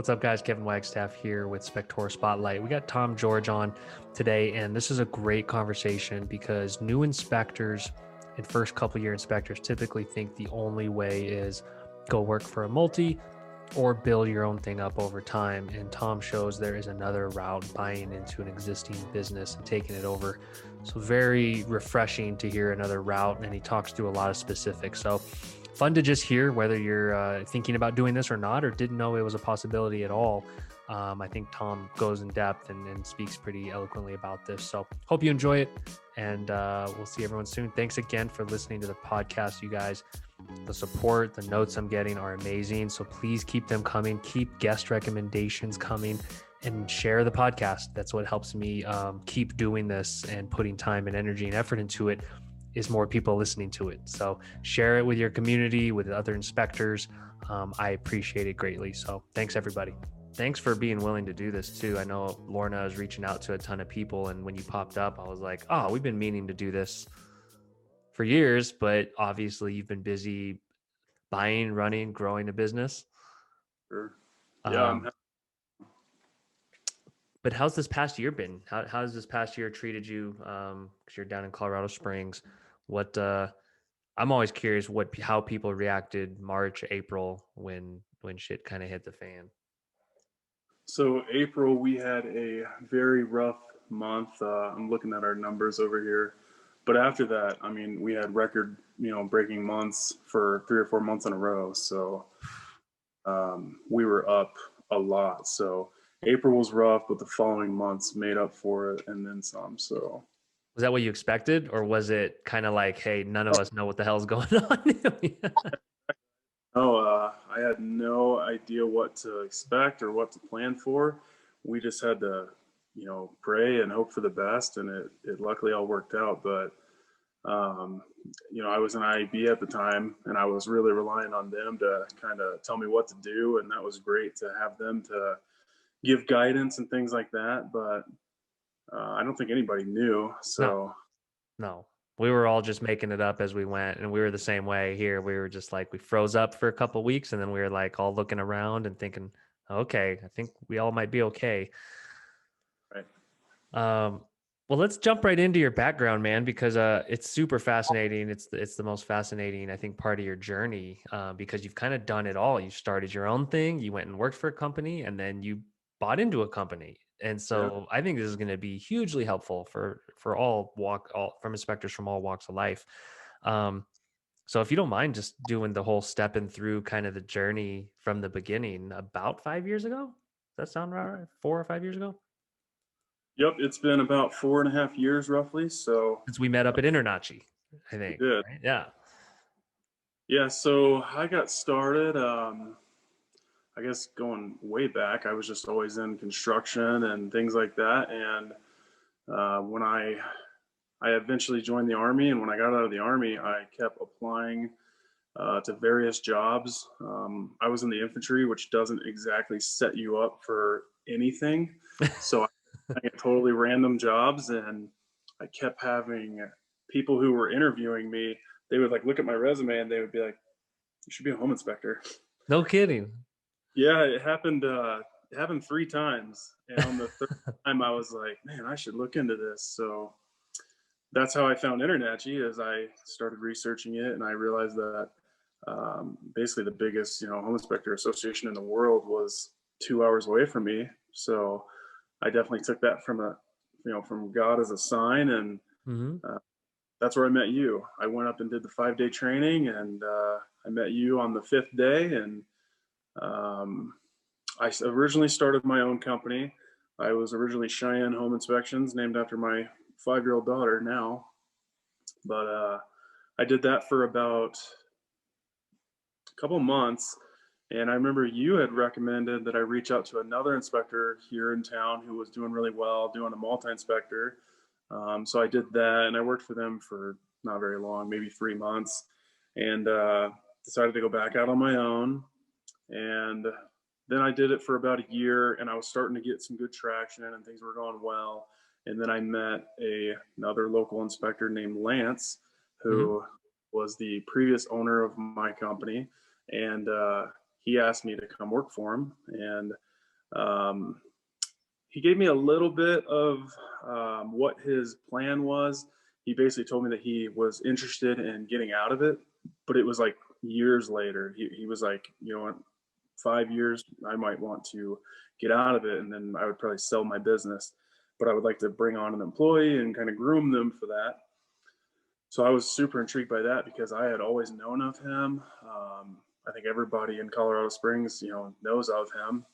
What's up, guys? Kevin Wagstaff here with Spector Spotlight. We got Tom George on today, and this is a great conversation because new inspectors and first couple year inspectors typically think the only way is go work for a multi or build your own thing up over time. And Tom shows there is another route, buying into an existing business and taking it over. So very refreshing to hear another route, and he talks through a lot of specifics. So fun to just hear whether you're thinking about doing this or not, or didn't know it was a possibility at all. I think Tom goes in depth and speaks pretty eloquently about this. So hope you enjoy it, and we'll see everyone soon. Thanks again for listening to the podcast, you guys. The support, the notes I'm getting are amazing. So please keep them coming. Keep guest recommendations coming and share the podcast. That's what helps me keep doing this and putting time and energy and effort into it, is more people listening to it. So share it with your community, with other inspectors. I appreciate it greatly. So thanks, everybody. Thanks for being willing to do this too. I know Lorna is reaching out to a ton of people, and when you popped up, I was like, oh, we've been meaning to do this for years, but obviously you've been busy buying, running, growing a business. Sure. Yeah. But how's this past year been? How has this past year treated you? Because you're down in Colorado Springs. What I'm always curious how people reacted March, April when shit kind of hit the fan. So April, we had a very rough month. I'm looking at our numbers over here. But after that, I mean, we had record, breaking months for 3 or 4 months in a row. So we were up a lot. So April was rough, but the following months made up for it and then some. So Was that what you expected, or was it kind of like, hey, none of us know what the hell's going on? no, I had no idea what to expect or what to plan for. We just had to, pray and hope for the best, and it luckily all worked out. But I was an IAB at the time, and I was really relying on them to kind of tell me what to do, and that was great to have them to give guidance and things like that. But I don't think anybody knew. So No, we were all just making it up as we went, and we were the same way here. We were just like, we froze up for a couple of weeks, and then we were like all looking around and thinking, okay, I think we all might be okay. right. Well, let's jump right into your background, man, because it's super fascinating. It's the most fascinating, I think, part of your journey, because you've kind of done it all. You started your own thing, you went and worked for a company, and then you bought into a company. And Yeah. so I think this is going to be hugely helpful for all from inspectors from all walks of life. So if you don't mind just doing the whole stepping through kind of the journey from the beginning, about 5 years ago, does that sound right? 4 or 5 years ago? Yep, it's been about 4.5 years roughly. So Since we met up at Internachi, I we think, did. right? Yeah. Yeah, so I got started, I guess going way back, I was just always in construction and things like that. And when I eventually joined the Army, and when I got out of the Army, I kept applying to various jobs. I was in the infantry, which doesn't exactly set you up for anything. So I get totally random jobs, and I kept having people who were interviewing me. They would like look at my resume and they would be like, "You should be a home inspector." No kidding. Yeah, it happened. It happened 3 times, and on the third time, I was like, "Man, I should look into this." So that's how I found InterNACHI. As I started researching it, and I realized that basically the biggest, home inspector association in the world was 2 hours away from me. So I definitely took that from God as a sign, and Hmm. that's where I met you. I went up and did the 5-day training, and I met you on the 5th day, and um, I originally started my own company. I was originally Cheyenne Home Inspections, named after my 5-year-old daughter now. But I did that for about a couple months. And I remember you had recommended that I reach out to another inspector here in town who was doing really well, doing a multi-inspector. So I did that, and I worked for them for not very long, maybe 3 months, and decided to go back out on my own. And then I did it for about a year, and I was starting to get some good traction, and things were going well. And then I met another local inspector named Lance, Hmm. who was the previous owner of my company, and he asked me to come work for him. And Um, he gave me a little bit of what his plan was. He basically told me that he was interested in getting out of it, but it was like years later. He was like, 5 years, I might want to get out of it, and then I would probably sell my business. But I would like to bring on an employee and kind of groom them for that. So I was super intrigued by that because I had always known of him. I think everybody in Colorado Springs, knows of him.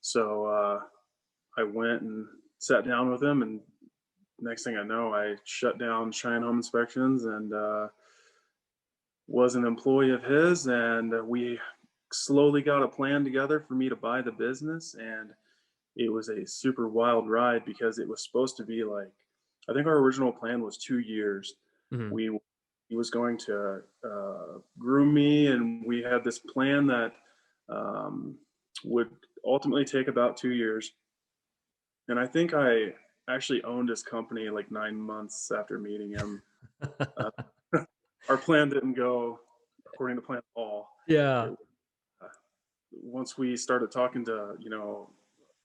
So I went and sat down with him, and next thing I know, I shut down Cheyenne Home Inspections and was an employee of his. And we slowly got a plan together for me to buy the business. And it was a super wild ride because it was supposed to be like, I think our original plan was 2 years. Hmm. We He was going to groom me, and we had this plan that um, would ultimately take about 2 years. And I think I actually owned his company like 9 months after meeting him. Uh, our plan didn't go according to plan at all. Yeah. It, uh, Once we started talking to,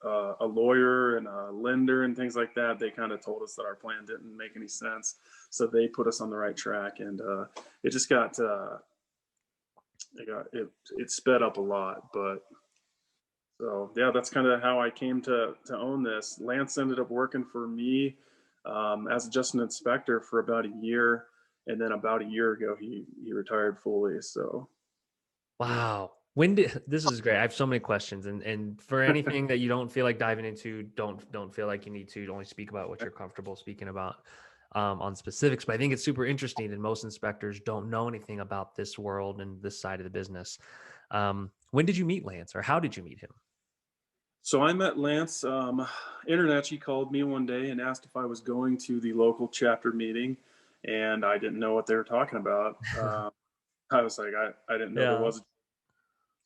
a lawyer and a lender and things like that, they kind of told us that our plan didn't make any sense. So they put us on the right track, and it just it sped up a lot. But so yeah, that's kind of how I came to own this. Lance ended up working for me as just an inspector for about a year, and then about a year ago he retired fully. So Wow. When did this is great. I have so many questions, and for anything that you don't feel like diving into, don't feel like you need to. Only speak about what you're comfortable speaking about on specifics. But I think it's super interesting, and most inspectors don't know anything about this world and this side of the business. When did you meet Lance, or how did you meet him? So I met Lance. Internachi called me one day and asked if I was going to the local chapter meeting, and I didn't know what they were talking about. I was like, I didn't know there Yeah. was.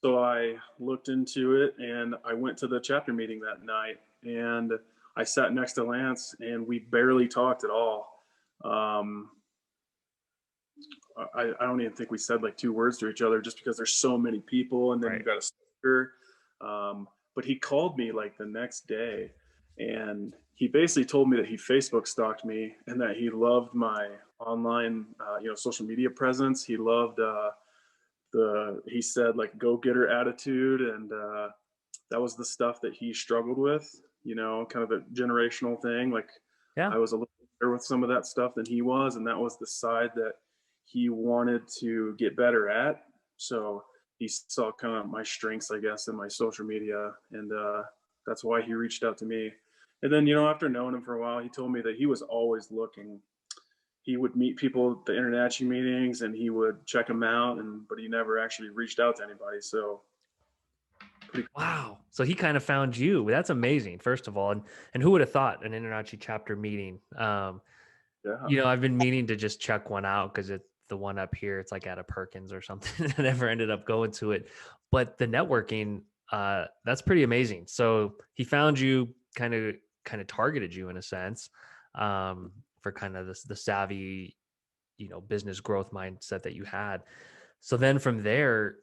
So I looked into it, and I went to the chapter meeting that night, and I sat next to Lance, and we barely talked at all. Um, I don't even think we said like two words to each other just because there's so many people, and then you Right. got a speaker. But he called me like the next day, and he basically told me that he Facebook stalked me and that he loved my online, social media presence. He loved he said like go getter attitude, and that was the stuff that he struggled with. Kind of a generational thing. Like Yeah. I was a little better with some of that stuff than he was, and that was the side that he wanted to get better at. So he saw kind of my strengths, I guess, in my social media, and that's why he reached out to me. And then, after knowing him for a while, he told me that he was always looking. He would meet people at the international meetings, and he would check them out, but he never actually reached out to anybody. So pretty Wow. So he kind of found you. That's amazing, first of all. And who would have thought an Internachi chapter meeting? cool. Yeah. I've been meaning to just check one out because it's the one up here. It's like at a Perkins or something. I never ended up going to it. But the networking, that's pretty amazing. So he found you, kind of targeted you in a sense, for kind of the savvy, business growth mindset that you had. So then from there,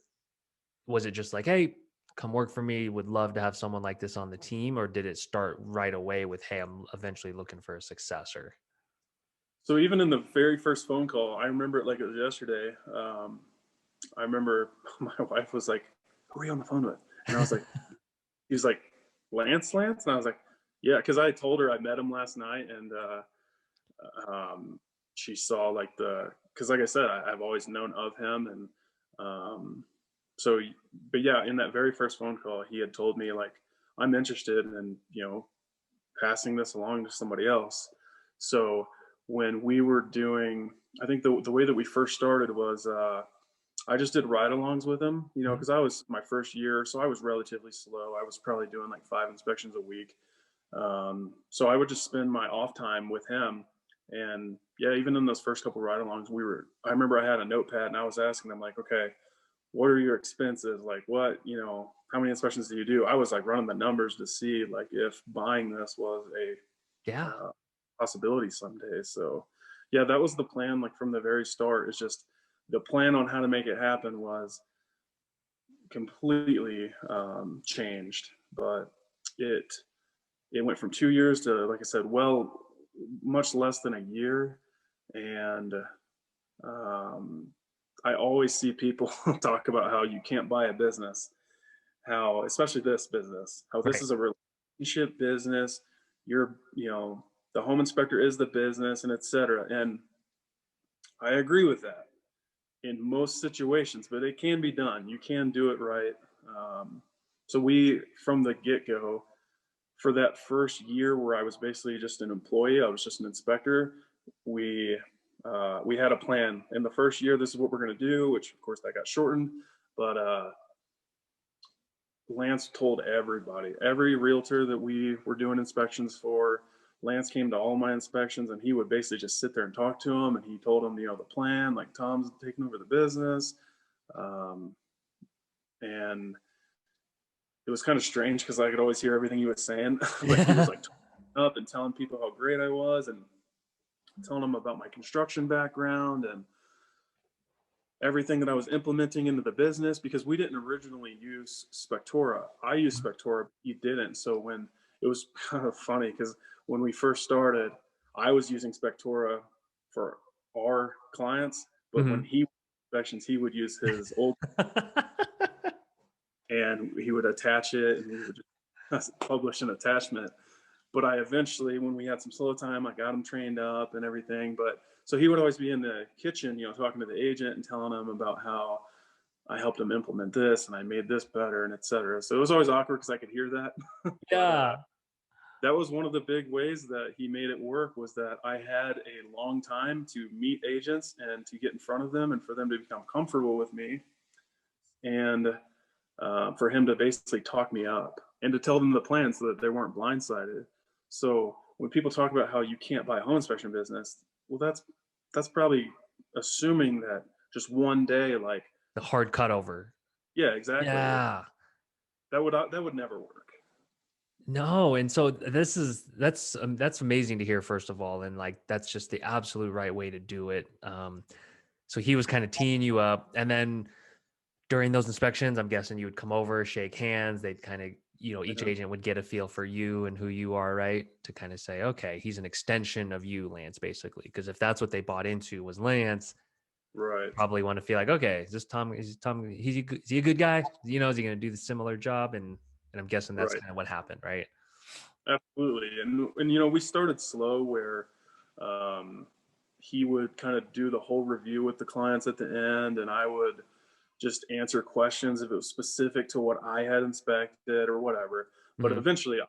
was it just like, hey, come work for me, would love to have someone like this on the team, or did it start right away with, hey, I'm eventually looking for a successor? So even in the very first phone call, I remember it like it was yesterday. I remember my wife was like, "Who are you on the phone with?" And I was like, "He was like Lance," and I was like, "Yeah," because I told her I met him last night, and she saw like because like I said, I've always known of him, and um, so but yeah, in that very first phone call, he had told me like I'm interested in passing this along to somebody else. So when we were doing, I think the way that we first started was I just did ride-alongs with him, Mhm. because I was my first year, so I was relatively slow. I was probably doing like 5 inspections a week. So I would just spend my off time with him. And yeah, even in those first couple ride-alongs, I remember I had a notepad and I was asking them like, okay, what are your expenses? Like how many inspections do you do? I was like running the numbers to see like if buying this was a Yeah. possibility someday. So yeah, that was the plan. Like from the very start, it's just the plan on how to make it happen was completely changed. But it it went from 2 years to, like I said, well, much less than a year. And um, I always see people talk about how you can't buy a business, how, especially this business, how this Right. is a relationship business. The home inspector is the business, and et cetera. And I agree with that in most situations, but it can be done. You can do it right. Um, so we, from the get go, for that first year where I was basically just an employee, I was just an inspector. We we had a plan. In the first year, this is what we're going to do, which of course that got shortened. But Lance told everybody, every realtor that we were doing inspections for. Lance came to all my inspections, and he would basically just sit there and talk to them. And he told them, the plan, like Tom's taking over the business. Um, and it was kind of strange because I could always hear everything he was saying, but he was Yeah. like up and telling people how great I was and telling them about my construction background and everything that I was implementing into the business, because we didn't originally use Spectora. I used Spectora, but he didn't. So when it was kind of funny because when we first started, I was using Spectora for our clients, but when Mhm. he inspections, he would use his old, and he would attach it and we would just publish an attachment. But I eventually, when we had some solo time, I got him trained up and everything. But so he would always be in the kitchen, talking to the agent and telling him about how I helped him implement this and I made this better and et cetera. So it was always awkward because I could hear that. But Yeah. that was one of the big ways that he made it work, was that I had a long time to meet agents and to get in front of them and for them to become comfortable with me, and for him to basically talk me up and to tell them the plan so that they weren't blindsided. So when people talk about how you can't buy a home inspection business, well, that's probably assuming that just one day, like, The hard cutover. yeah, exactly. Yeah. That would never work. No, and so that's amazing to hear, first of all, and like that's just the absolute right way to do it. So he was kind of teeing you up, and then during those inspections, I'm guessing you would come over, shake hands. They'd kind of, each Yeah, agent would get a feel for you and who you are, right? To kind of say, okay, he's an extension of you, Lance, basically. Because if that's what they bought into was Lance, right, probably want to feel like, okay, is this Tom? Is Tom? Is he a good guy? Is he going to do the similar job? And I'm guessing that's right. kind of what happened, right? Absolutely. And we started slow where um, he would kind of do the whole review with the clients at the end, and I would just answer questions if it was specific to what I had inspected or whatever. But Hmm. eventually, a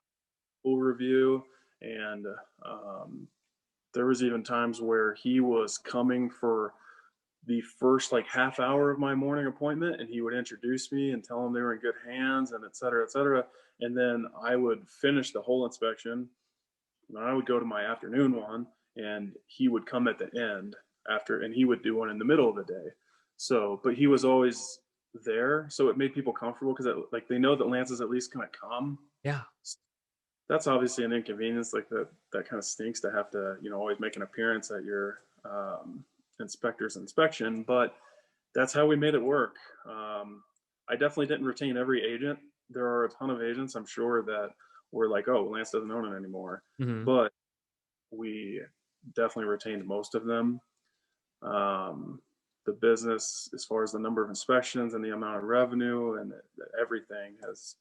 full review, and um, there was even times where he was coming for the first like half hour of my morning appointment, and he would introduce me and tell them they were in good hands and et cetera, et cetera. And then I would finish the whole inspection, and I would go to my afternoon one, and he would come at the end after, and he would do one in the middle of the day. So, but he was always there, so it made people comfortable because like they know that Lance is at least going to come. Yeah. That's obviously an inconvenience. Like that kind of stinks to have to always make an appearance at your inspector's inspection, but that's how we made it work. I definitely didn't retain every agent. There are a ton of agents, I'm sure, that were like, oh, Lance doesn't own it anymore. Hmm. But we definitely retained most of them. Um, the business, as far as the number of inspections and the amount of revenue and everything, has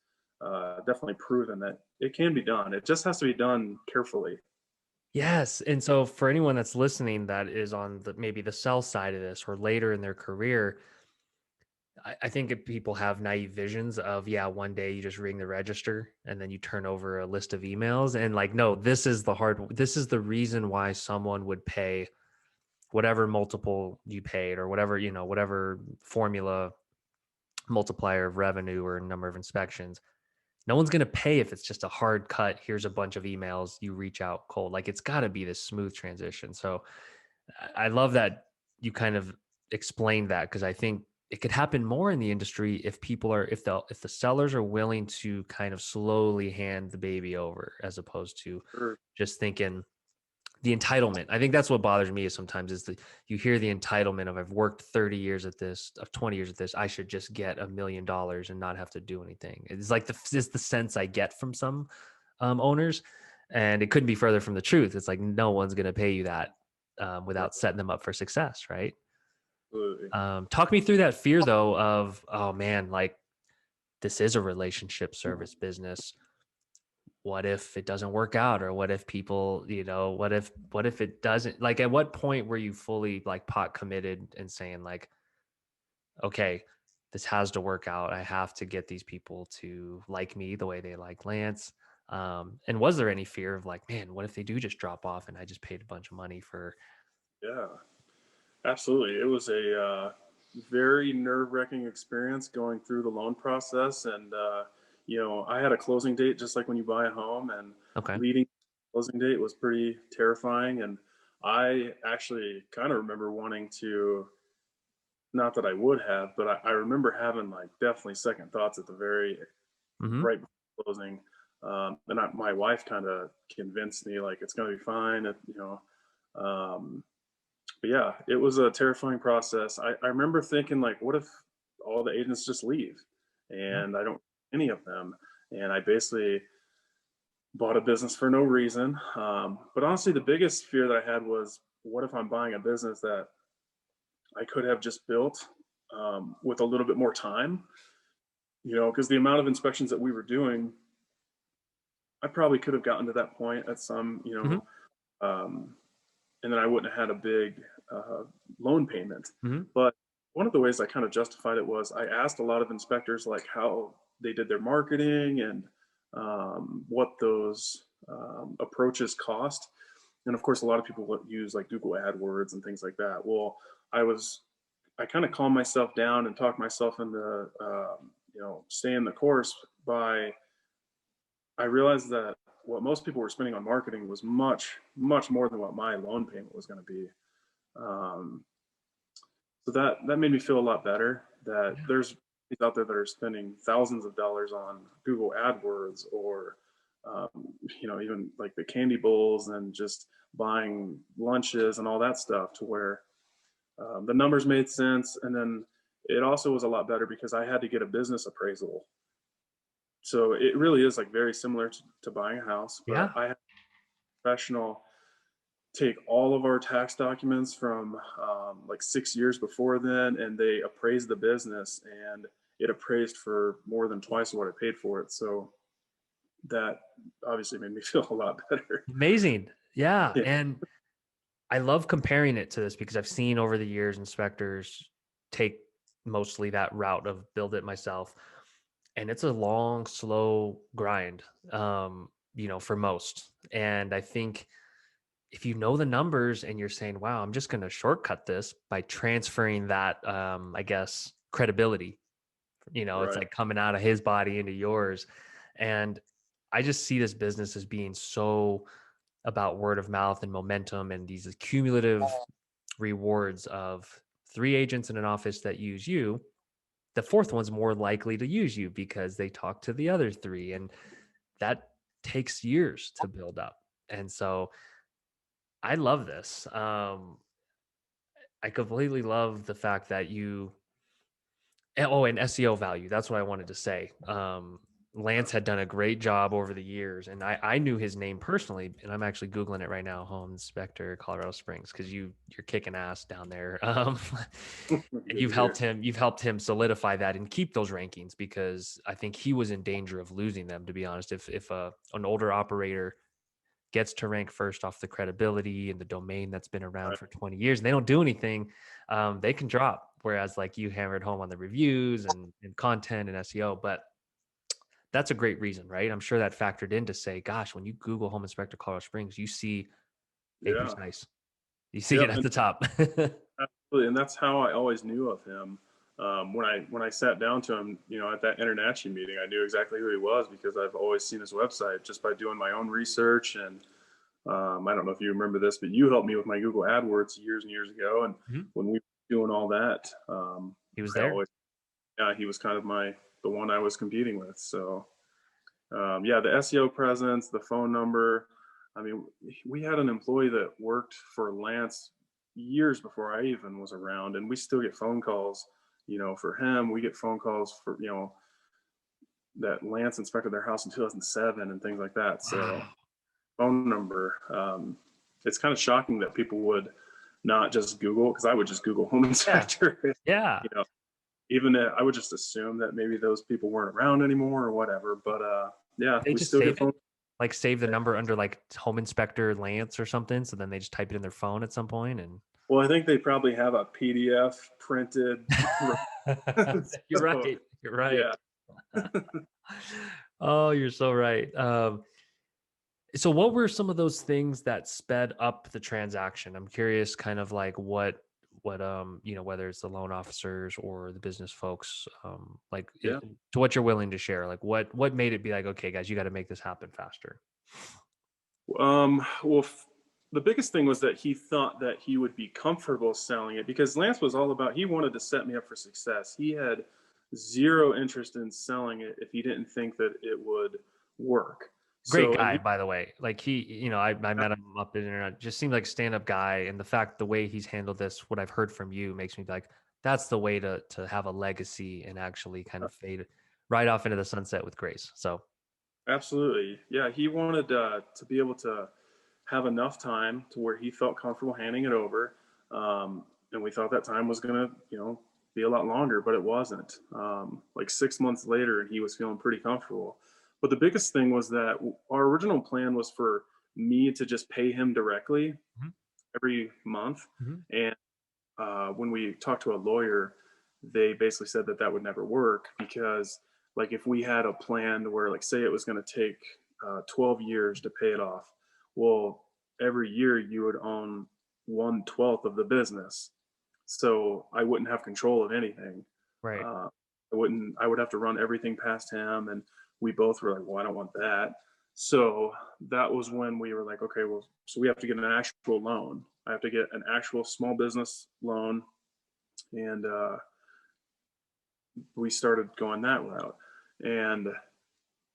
definitely proven that it can be done. It just has to be done carefully. Yes. And so for anyone that's listening that is on maybe the sell side of this or later in their career, I think if people have naive visions of, yeah, one day you just ring the register and then you turn over a list of emails, and like, no, this is the reason why someone would pay whatever multiple you paid, or whatever, whatever formula multiplier of revenue or number of inspections. No one's going to pay if it's just a hard cut. Here's a bunch of emails. You reach out cold. Like, it's got to be this smooth transition. So I love that you kind of explained that, because I think it could happen more in the industry if if the sellers are willing to kind of slowly hand the baby over, as opposed to Sure. just thinking the entitlement. I think that's what bothers me is sometimes is that you hear the entitlement of I've worked 30 years at this, of 20 years at this, I should just get $1 million and not have to do anything. It's like is the sense I get from some owners, and it couldn't be further from the truth. It's like no one's going to pay you that Right. without setting them up for success, right? Absolutely. Talk me through that fear though of, oh man, like this is a relationship service business. What if it doesn't work out? Or what if people, what if it doesn't, like, at what point were you fully like pot committed and saying like, okay, this has to work out. I have to get these people to like me the way they like Lance. And was there any fear of like, man, what if they do just drop off and I just paid a bunch of money for, Yeah, absolutely. It was a very nerve-wracking experience going through the loan process, and I had a closing date just like when you buy a home, and okay. leading closing date was pretty terrifying. And I actually kind of remember wanting to, not that I would have, but I remember having like definitely second thoughts at the very Mm-hmm. right before closing. My wife kind of convinced me like it's going to be fine. Um, but yeah, it was a terrifying process. I remember thinking like, what if all the agents just leave Yeah. and I don't any of them? And I basically bought a business for no reason. But honestly, the biggest fear that I had was, what if I'm buying a business that I could have just built with a little bit more time? Because the amount of inspections that we were doing, I probably could have gotten to that point at some, Mm-hmm. um, and then I wouldn't have had a big uh, loan payment. Mm-hmm. But one of the ways I kind of justified it was I asked a lot of inspectors like how they did their marketing and what those approaches cost. And of course, a lot of people would use like Google AdWords and things like that. Well, I kind of calmed myself down and talked myself into staying the course by I realized that what most people were spending on marketing was much, much more than what my loan payment was going to be. Um, so that made me feel a lot better. That Yeah. there's people out there that are spending thousands of dollars on Google AdWords or even like the candy bowls and just buying lunches and all that stuff to where the numbers made sense. And then it also was a lot better because I had to get a business appraisal. So it really is like very similar to buying a house, but Yeah. I had a professional take all of our tax documents from like 6 years before then, and they appraised the business, and it appraised for more than twice what I paid for it. So that obviously made me feel a lot better. Amazing. Yeah. Yeah, And I love comparing it to this because I've seen over the years inspectors take mostly that route of build it myself. And it's a long, slow grind, for most. And I think if you know the numbers and you're saying, wow, I'm just going to shortcut this by transferring that, I guess, credibility, it's right. like coming out of his body into yours. And I just see this business as being so about word of mouth and momentum and these cumulative rewards of 3 agents in an office that use you. The fourth one's more likely to use you because they talk to the other 3. And that takes years to build up. And so I love this. I completely love the fact that and SEO value. That's what I wanted to say. Lance had done a great job over the years, and I knew his name personally, and I'm actually Googling it right now, Home Inspector Colorado Springs, because you're kicking ass down there. And Good to hear. you've helped him solidify that and keep those rankings, because I think he was in danger of losing them, to be honest. If an older operator gets to rank first off the credibility and the domain that's been around Right. for 20 years and they don't do anything, they can drop. Whereas like you hammered home on the reviews and content and SEO, but that's a great reason, right? I'm sure that factored in to say, gosh, when you Google Home Inspector Colorado Springs, you see Acres Yeah. Nice. You see it Yep. at And the top. absolutely, and that's how I always knew of him. When I sat down to him, at that Internachi meeting, I knew exactly who he was because I've always seen his website just by doing my own research. And I don't know if you remember this, but you helped me with my Google AdWords years and years ago. And Mhm. when we were doing all that, He was I there. always, yeah, he was kind of the one I was competing with. So yeah, the SEO presence, the phone number, I mean, we had an employee that worked for Lance years before I even was around, and we still get phone calls. For him, we get phone calls for that Lance inspected their house in 2007 and things like that. So Wow. phone number. It's kind of shocking that people would not just Google, because I would just Google home Yeah. inspector. Yeah. you know, Even I would just assume that maybe those people weren't around anymore or whatever. But yeah, They we just still get save it, phone. like save the number under like home inspector Lance or something. So then they just type it in their phone at some point and Well, I think they probably have a PDF printed. you're So, right. You're right. yeah. Oh, you're so right. So what were some of those things that sped up the transaction? I'm curious kind of like what whether it's the loan officers or the business folks, Yeah. to what you're willing to share, like what made it be like, okay, guys, you got to make this happen faster. Well, the biggest thing was that he thought that he would be comfortable selling it, because Lance was all about, he wanted to set me up for success. He had zero interest in selling it if he didn't think that it would work. Great So, and guy, he, by the way. Like I met him up in the internet. Just seemed like stand-up guy, and the way he's handled this, what I've heard from you, makes me be like, that's the way to have a legacy and actually kind of fade right off into the sunset with grace. So absolutely. Yeah. He wanted to be able to have enough time to where he felt comfortable handing it over. And we thought that time was going to, be a lot longer, but it wasn't. Like 6 months later, and he was feeling pretty comfortable. But the biggest thing was that our original plan was for me to just pay him directly Mhm. every month. Mhm. And when we talked to a lawyer, they basically said that that would never work, because, like, if we had a plan where, like, say it was going to take 12 years to pay it off, well, every year you would own 1/12 of the business, so I wouldn't have control of anything. Right. Uh, I would have to run everything past him, and we both were like, well, I don't want that. So that was when we were like, okay, well, so we have to get an actual loan. I have to get an actual small business loan, and we started going that route. And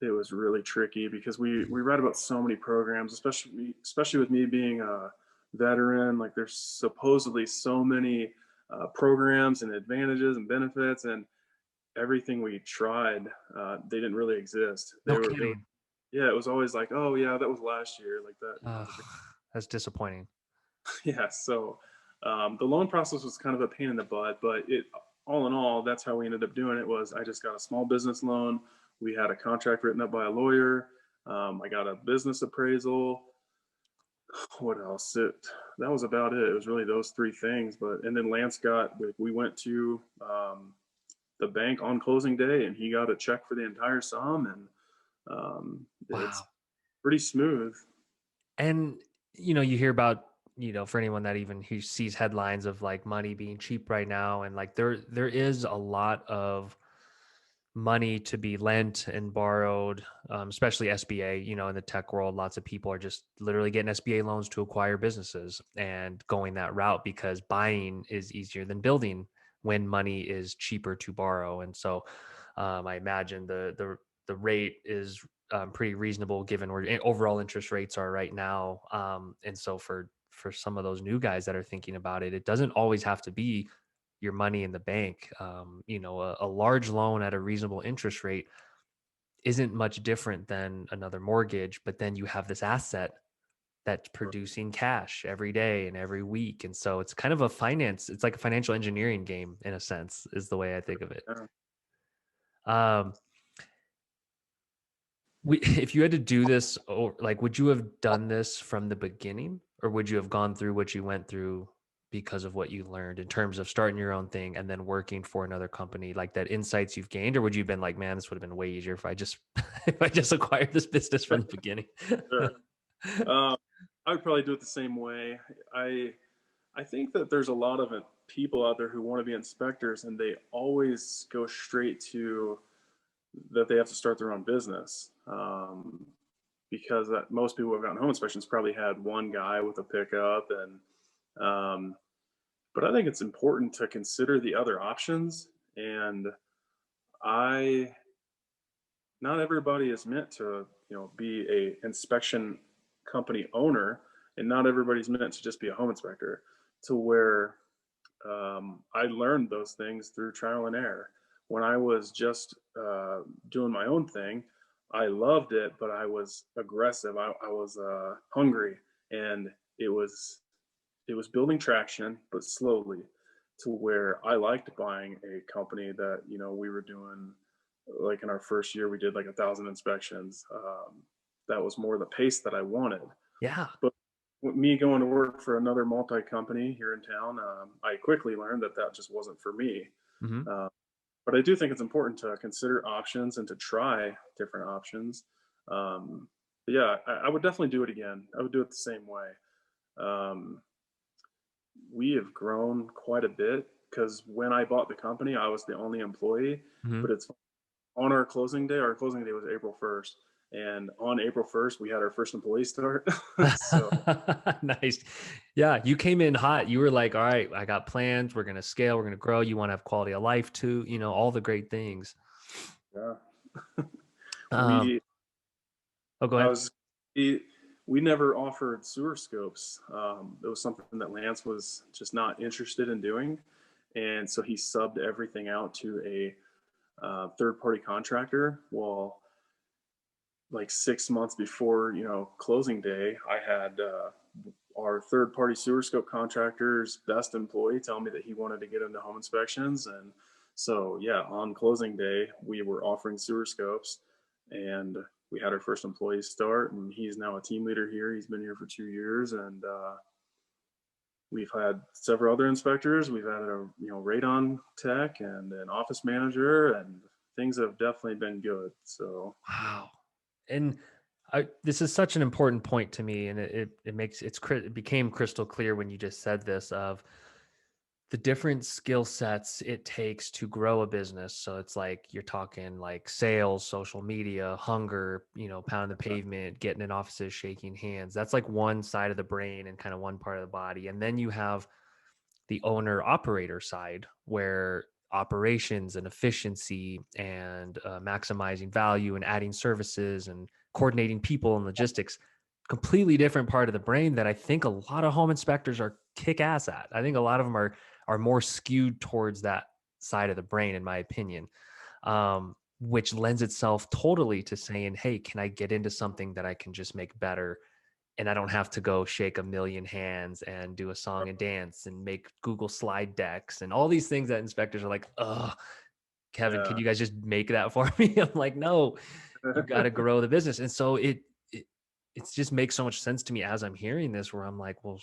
it was really tricky because we read about so many programs, especially with me being a veteran. Like, there's supposedly so many programs and advantages and benefits, and everything we tried, they didn't really exist. No They were, kidding. yeah, it was always like, oh yeah, that was last year, like that, Ugh, that's disappointing. yeah. So the loan process was kind of a pain in the butt, but it, all in all, that's how we ended up doing it. Was I just got a small business loan. We had a contract written up by a lawyer. I got a business appraisal. What else? That was about it. It was really those three things. But and then Lance got, we went to the bank on closing day, and he got a check for the entire sum, and it's Wow. pretty smooth. And you hear about, for anyone that even who sees headlines of like money being cheap right now, and like there is a lot of money to be lent and borrowed, especially SBA. In the tech world, lots of people are just literally getting SBA loans to acquire businesses and going that route because buying is easier than building when money is cheaper to borrow. And so I imagine the rate is pretty reasonable given where overall interest rates are right now. And so for some of those new guys that are thinking about it, it doesn't always have to be your money in the bank. A large loan at a reasonable interest rate isn't much different than another mortgage, but then you have this asset that's producing cash every day and every week. And so it's like a financial engineering game in a sense, is the way I think of it. Yeah. Um, if you had to do this, or like, would you have done this from the beginning, or would you have gone through what you went through because of what you learned in terms of starting your own thing and then working for another company, like that insights you've gained? Or would you have been like, man, this would have been way easier if I just if I just acquired this business from the beginning? Sure. Um, I would probably do it the same way. I I think that there's a lot of people out there who want to be inspectors, and they always go straight to that they have to start their own business, because that most people who have gotten home inspections probably had one guy with a pickup, and um, but I think it's important to consider the other options. And I not everybody is meant to be a inspection company owner, and not everybody's meant to just be a home inspector, to where I learned those things through trial and error. When I was just doing my own thing, I loved it, but I was aggressive. I was hungry, and it was it was building traction, but slowly, to where I liked buying a company that, we were doing, like in our first year, we did like 1,000 inspections. That was more the pace that I wanted. Yeah. But with me going to work for another multi company here in town, I quickly learned that that just wasn't for me. Hmm. Uh, but I do think it's important to consider options and to try different options. But yeah, I would definitely do it again. I would do it the same way. Um, we have grown quite a bit because when I bought the company, I was the only employee. Hmm. But it's on our closing day was April 1st. And on April 1st, we had our first employee start. So, Nice. Yeah, you came in hot. You were like, all right, I got plans. We're going to scale. We're going to grow. You want to have quality of life too, all the great things. yeah, Um, we, oh, go I ahead. was, we, we never offered sewer scopes. It was something that Lance was just not interested in doing. And so he subbed everything out to a third party contractor. Well, like 6 months before, closing day, I had our third party sewer scope contractor's best employee tell me that he wanted to get into home inspections. And so, yeah, on closing day, we were offering sewer scopes, and we had our first employee start, and he's now a team leader here. He's been here for 2 years, and we've had several other inspectors. We've had a radon tech and an office manager, and things have definitely been good. So Wow. And this is such an important point to me, and it became crystal clear when you just said this of the different skill sets it takes to grow a business. So it's like you're talking like sales, social media, hunger, pounding the pavement, getting in offices, shaking hands. That's like one side of the brain and kind of one part of the body. And then you have the owner operator side where operations and efficiency and maximizing value and adding services and coordinating people and logistics, completely different part of the brain that I think a lot of home inspectors are kick ass at. I think a lot of them are more skewed towards that side of the brain, in my opinion, which lends itself totally to saying, hey, can I get into something that I can just make better, and I don't have to go shake a million hands and do a song and dance and make Google slide decks and all these things that inspectors are like, oh, Kevin, can yeah. you guys just make that for me? I'm like, no, you got to grow the business. And so it just makes so much sense to me as I'm hearing this, where I'm like, well,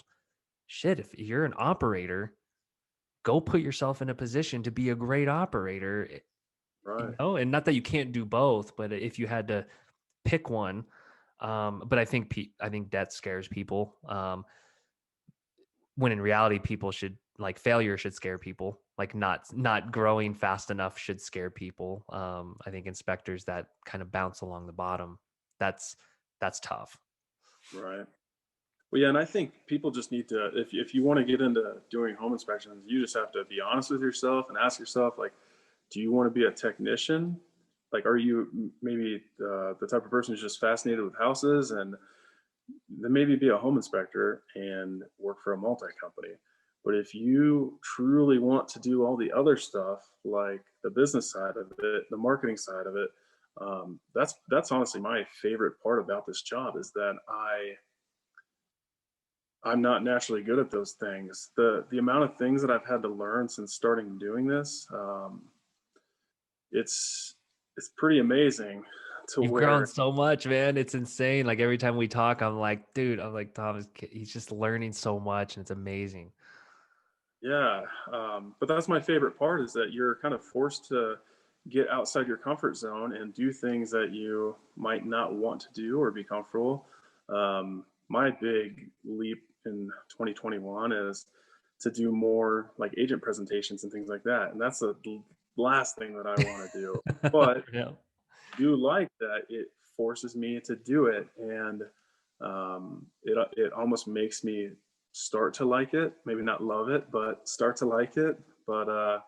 shit, if you're an operator, go put yourself in a position to be a great operator, Right. and not that you can't do both, but if you had to pick one, but I think debt scares people. When in reality, people should like failure should scare people. Like not growing fast enough should scare people. I think inspectors that kind of bounce along the bottom, that's that's tough. Right. Well, yeah, and I think people just need to, if you want to get into doing home inspections, you just have to be honest with yourself and ask yourself, like, do you want to be a technician? Like, are you maybe the type of person who's just fascinated with houses, and then maybe be a home inspector and work for a multi company? But if you truly want to do all the other stuff, like the business side of it, the marketing side of it, that's honestly my favorite part about this job, is that I'm not naturally good at those things. The amount of things that I've had to learn since starting doing this, it's it's pretty amazing, to You've grown where, so much, man. It's insane. Like every time we talk, I'm like, dude, I'm like, Tom he's just learning so much and it's amazing. yeah. But that's my favorite part, is that you're kind of forced to get outside your comfort zone and do things that you might not want to do or be comfortable. My big leap in 2021 is to do more like agent presentations and things like that. And that's the last thing that I want to do. But Yeah. do like that it forces me to do it, and it almost makes me start to like it, maybe not love it, but start to like it. But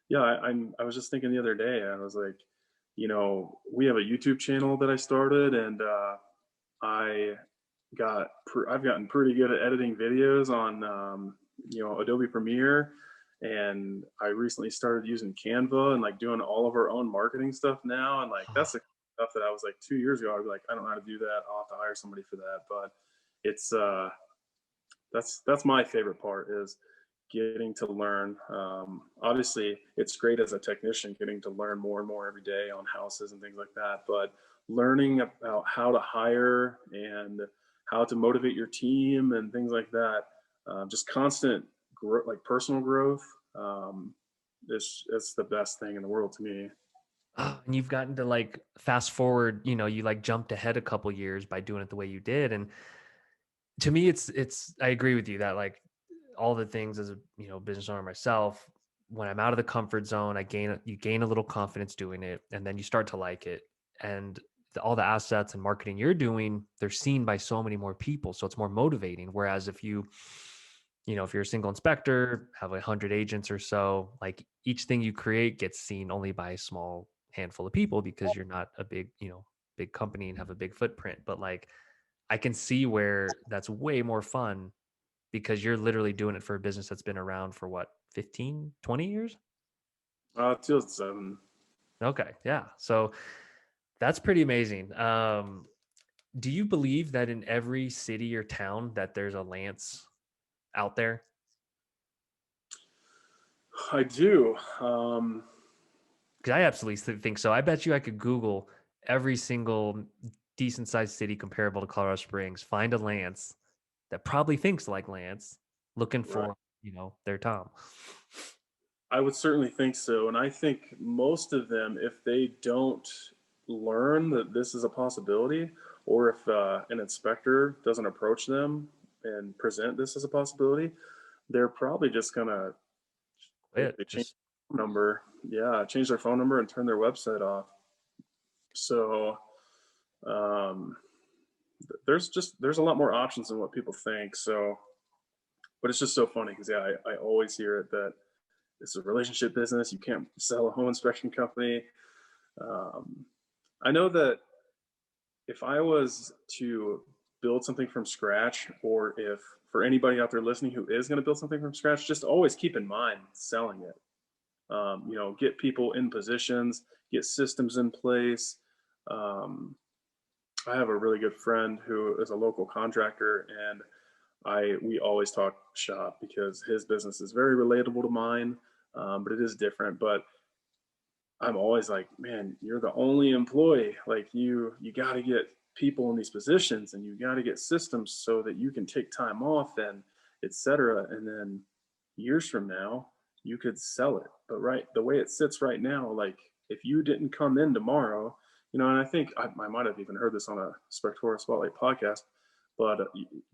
yeah, I was just thinking the other day, I was like, we have a YouTube channel that I started, and I I've gotten pretty good at editing videos on Adobe Premiere, and I recently started using Canva and like doing all of our own marketing stuff now. And like that's the stuff that I was like 2 years ago, I'd be like, I don't know how to do that. I'll have to hire somebody for that. But it's that's my favorite part is getting to learn. Obviously, it's great as a technician getting to learn more and more every day on houses and things like that. But learning about how to hire and how to motivate your team and things like that, just constant growth, like personal growth, is it's the best thing in the world to me. And you've gotten to like fast forward, you like jumped ahead a couple years by doing it the way you did. And to me, it's I agree with you that like all the things as a business owner myself, when I'm out of the comfort zone, you gain a little confidence doing it, and then you start to like it. And all the assets and marketing you're doing, they're seen by so many more people, so it's more motivating. Whereas if if you're a single inspector, have 100 agents or so, like each thing you create gets seen only by a small handful of people because you're not a big company and have a big footprint. But like I can see where that's way more fun because you're literally doing it for a business that's been around for what, 15, 20 years? 2007. Okay. Yeah. So that's pretty amazing. Do you believe that in every city or town that there's a Lance out there? I do. Because I absolutely think so. I bet you I could Google every single decent sized city comparable to Colorado Springs, find a Lance that probably thinks like Lance, looking Right. for, their Tom. I would certainly think so. And I think most of them, if they don't learn that this is a possibility, or if an inspector doesn't approach them and present this as a possibility, they're probably just going to Quit. basically change Just their phone number. Yeah, change their phone number and turn their website off. So um, there's a lot more options than what people think. So, but it's just so funny because yeah, I always hear it that it's a relationship business. You can't sell a home inspection company. Um, I know that if I was to build something from scratch, or if for anybody out there listening who is going to build something from scratch, just always keep in mind selling it. Get people in positions, get systems in place. Um, I have a really good friend who is a local contractor, and we always talk shop because his business is very relatable to mine, but it is different. But I'm always like, man, you're the only employee. Like you got to get people in these positions, and you got to get systems so that you can take time off and etc. And then years from now, you could sell it. But right, the way it sits right now, like if you didn't come in tomorrow, and I think I might have even heard this on a Spectora Spotlight podcast, but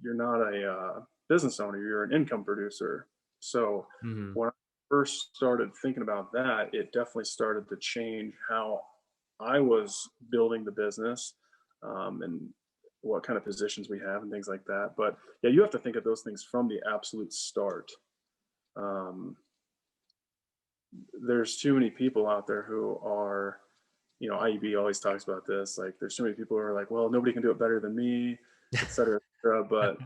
you're not a business owner, you're an income producer. So mhm. when first started thinking about that, it definitely started to change how I was building the business, and what kind of positions we have and things like that. But yeah, you have to think of those things from the absolute start. Um, there's too many people out there who are, IEB always talks about this. Like, there's too many people who are like, well, nobody can do it better than me, et cetera, et cetera. But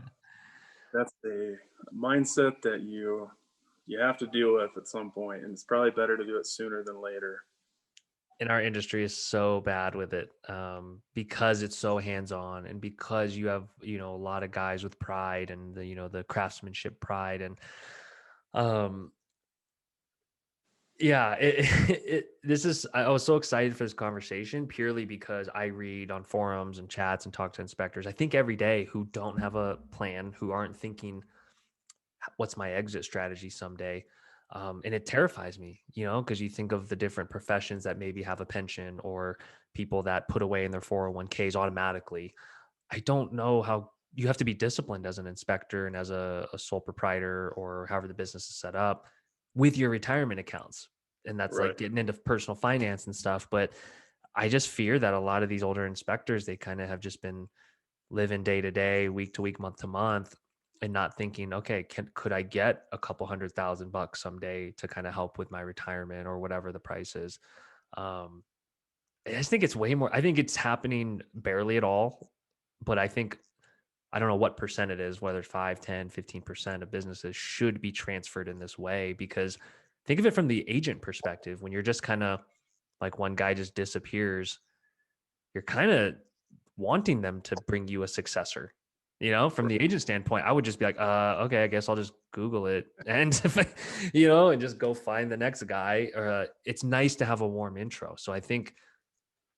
that's a mindset that you have to deal with at some point, and it's probably better to do it sooner than later. And our industry is so bad with it, because it's so hands-on, and because you have a lot of guys with pride and the craftsmanship pride. And um yeah, I was so excited for this conversation purely because I read on forums and chats and talk to inspectors, I think every day, who don't have a plan, who aren't thinking, what's my exit strategy someday? And it terrifies me, because you think of the different professions that maybe have a pension, or people that put away in their 401ks automatically. I don't know how you have to be disciplined as an inspector and as a sole proprietor, or however the business is set up, with your retirement accounts. And that's like Right. getting into personal finance and stuff. But I just fear that a lot of these older inspectors, they kind of have just been living day to day, week to week, month to month, and not thinking, okay, could I get a couple $100,000 someday to kind of help with my retirement or whatever the price is. Um, I just think it's way more. I think it's happening barely at all, but I think I don't know what percent it is, whether it's 5, 10, 15% of businesses should be transferred in this way, because think of it from the agent perspective. When you're just kind of like one guy just disappears, you're kind of wanting them to bring you a successor. From the agent standpoint, I would just be like, okay, I guess I'll just Google it and, and just go find the next guy. It's nice to have a warm intro. So I think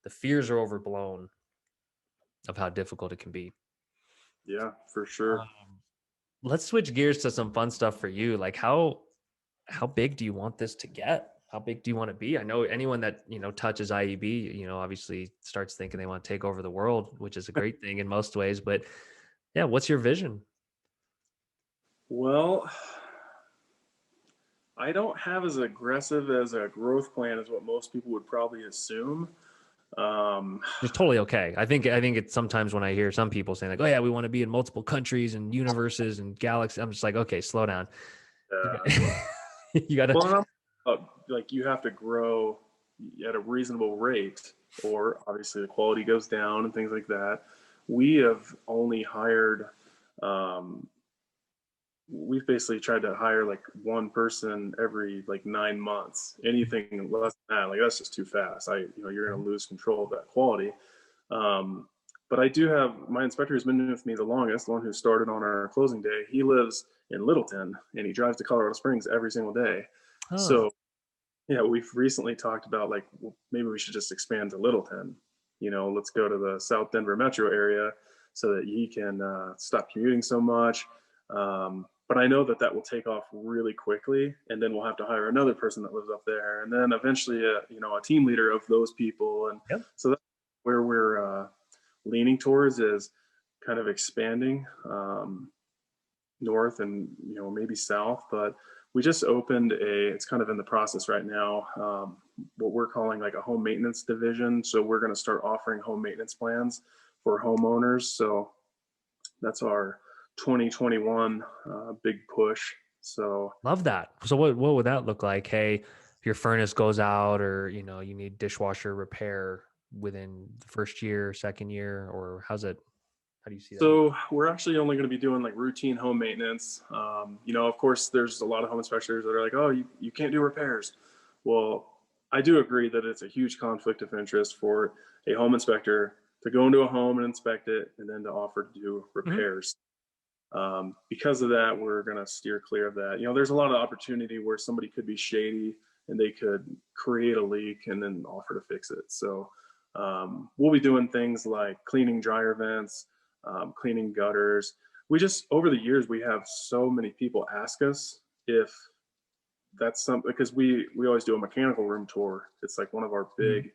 the fears are overblown of how difficult it can be. Yeah, for sure. Let's switch gears to some fun stuff for you. Like how big do you want this to get? How big do you want to be? I know anyone that, touches IEB, obviously starts thinking they want to take over the world, which is a great thing in most ways. But yeah, what's your vision? Well, I don't have as aggressive as a growth plan as what most people would probably assume. Um, It's totally okay. I think it's sometimes when I hear some people saying like, "Oh yeah, we want to be in multiple countries and universes and galaxies," I'm just like, "Okay, slow down. You uh, got, you got well, to." and like you have to grow at a reasonable rate, or obviously the quality goes down and things like that. We have only hired um, we've basically tried to hire like one person every like 9 months. Anything less than that, like that's just too fast. You're going to lose control of that quality. Um, but I do have my inspector who's been with me the longest, the one who started on our closing day. He lives in Littleton and he drives to Colorado Springs every single day. Oh, So yeah, we've recently talked about like well, maybe we should just expand to Littleton. Let's go to the South Denver metro area so that he can stop commuting so much. But I know that that will take off really quickly, and then we'll have to hire another person that lives up there, and then eventually, a team leader of those people. And yep. so that's where we're leaning towards is kind of expanding north and maybe south. But we just opened it's kind of in the process right now, what we're calling like a home maintenance division. So we're going to start offering home maintenance plans for homeowners. So that's our 2021 big push. So Love that. So what would that look like? Hey, your furnace goes out, or you need dishwasher repair within the first year, second year, or how do you see that? So we're actually only going to be doing like routine home maintenance. Of course, there's a lot of home inspectors that are like, oh, you can't do repairs. Well, I do agree that it's a huge conflict of interest for a home inspector to go into a home and inspect it and then to offer to do Mhm. repairs. Because of that, we're going to steer clear of that. There's a lot of opportunity where somebody could be shady and they could create a leak and then offer to fix it. So we'll be doing things like cleaning dryer vents, cleaning gutters. We just, over the years, we have so many people ask us if that's something, because we always do a mechanical room tour. It's like one of our Mhm. big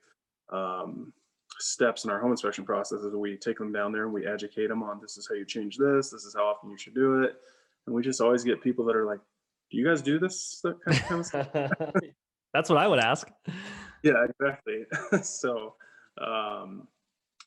um, steps in our home inspection process is we take them down there and we educate them on this is how you change this is how often you should do it. And we just always get people that are like, do you guys do this kind of stuff? That's what I would ask. Yeah, exactly. So um,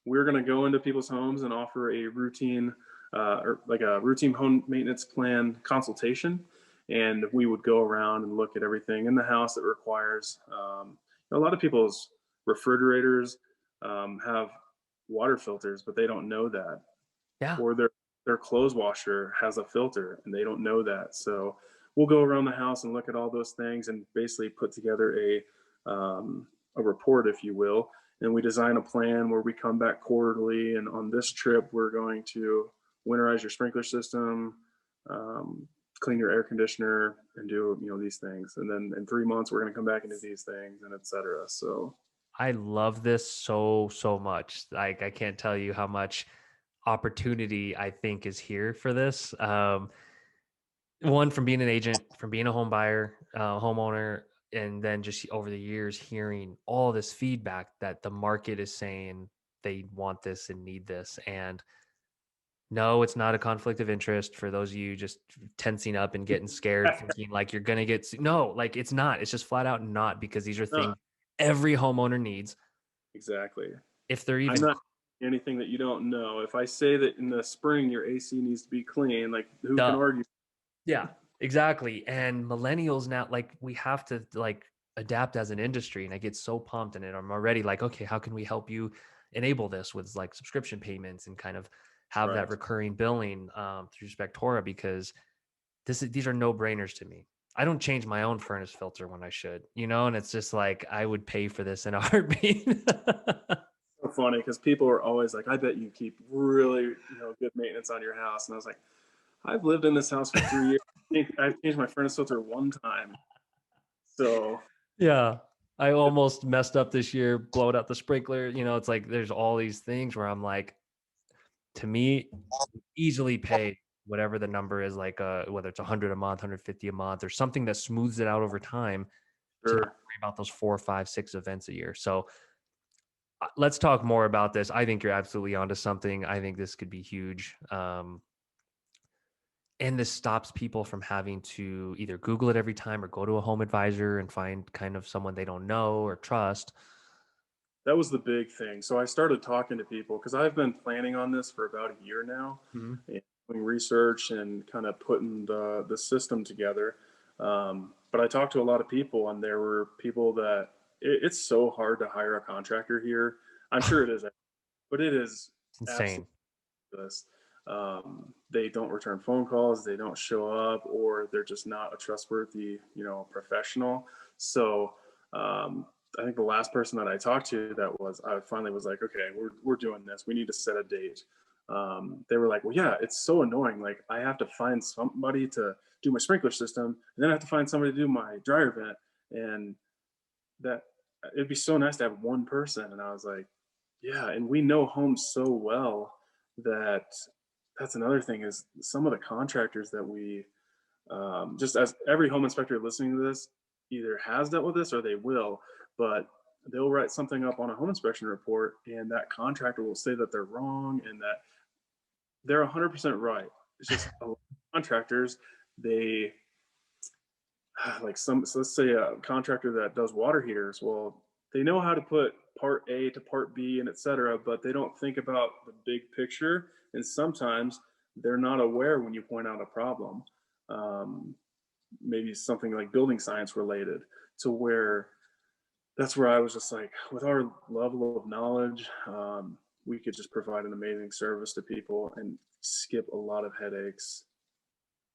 we're going to go into people's homes and offer a routine or like a routine home maintenance plan consultation. And we would go around and look at everything in the house that requires. A lot of people's refrigerators have water filters, but they don't know that. Yeah. Or their clothes washer has a filter and they don't know that. So we'll go around the house and look at all those things and basically put together a report, if you will. And we design a plan where we come back quarterly. And on this trip, we're going to winterize your sprinkler system, um, clean your air conditioner, and do these things. And then in 3 months, we're going to come back and do these things, and etc. So I love this so much. Like I can't tell you how much opportunity I think is here for this. One, from being an agent, from being a home buyer, homeowner, and then just over the years hearing all this feedback that the market is saying they want this and need this. And no, it's not a conflict of interest for those of you just tensing up and getting scared, thinking like you're gonna no, like it's not. It's just flat out not, because these are no, things every homeowner needs. exactly. If they're I'm even not anything that you don't know. If I say that in the spring your AC needs to be clean, like who can duh. argue? Yeah, exactly. And millennials now, like we have to like adapt as an industry. And I get so pumped in it. I'm already like, okay, how can we help you enable this with like subscription payments and kind of have that Right. recurring billing through Spectora, because these are no brainers to me. I don't change my own furnace filter when I should, and it's just like I would pay for this in a heartbeat. So funny because people are always like, I bet you keep really, good maintenance on your house. And I was like, I've lived in this house for 3 years. I think I've changed my furnace filter one time. So Yeah. I almost messed up this year, blowing out the sprinkler. It's like there's all these things where I'm like, to me, easily pay whatever the number is, like whether it's 100 a month, 150 a month, or something that smooths it out over time to not sure. worry about those 4, 5, 6 events a year. So let's talk more about this. I think you're absolutely onto something. I think this could be huge. And this stops people from having to either Google it every time or go to a home advisor and find kind of someone they don't know or trust. That was the big thing. So I started talking to people because I've been planning on this for about a year now, Mhm. and doing research and kind of putting the system together. But I talked to a lot of people, and there were people that it's so hard to hire a contractor here. I'm sure it is, but it is It's absolutely insane. ridiculous. They don't return phone calls, they don't show up, or they're just not a trustworthy, professional. So I think the last person that I talked to I finally was like, okay, we're doing this. We need to set a date. They were like, well, yeah, it's so annoying. Like I have to find somebody to do my sprinkler system, and then I have to find somebody to do my dryer vent, and that it'd be so nice to have one person. And I was like, yeah, and we know homes so well that that's another thing is some of the contractors that we just as every home inspector listening to this either has dealt with this or they will, but they'll write something up on a home inspection report and that contractor will say that they're wrong and that they're 100% right. It's just a lot of contractors, they like so let's say a contractor that does water heaters, well, they know how to put part A to part B and etc., but they don't think about the big picture. And sometimes they're not aware when you point out a problem. Um, Maybe something like building science related, to where that's where I was just like, with our level of knowledge, we could just provide an amazing service to people and skip a lot of headaches.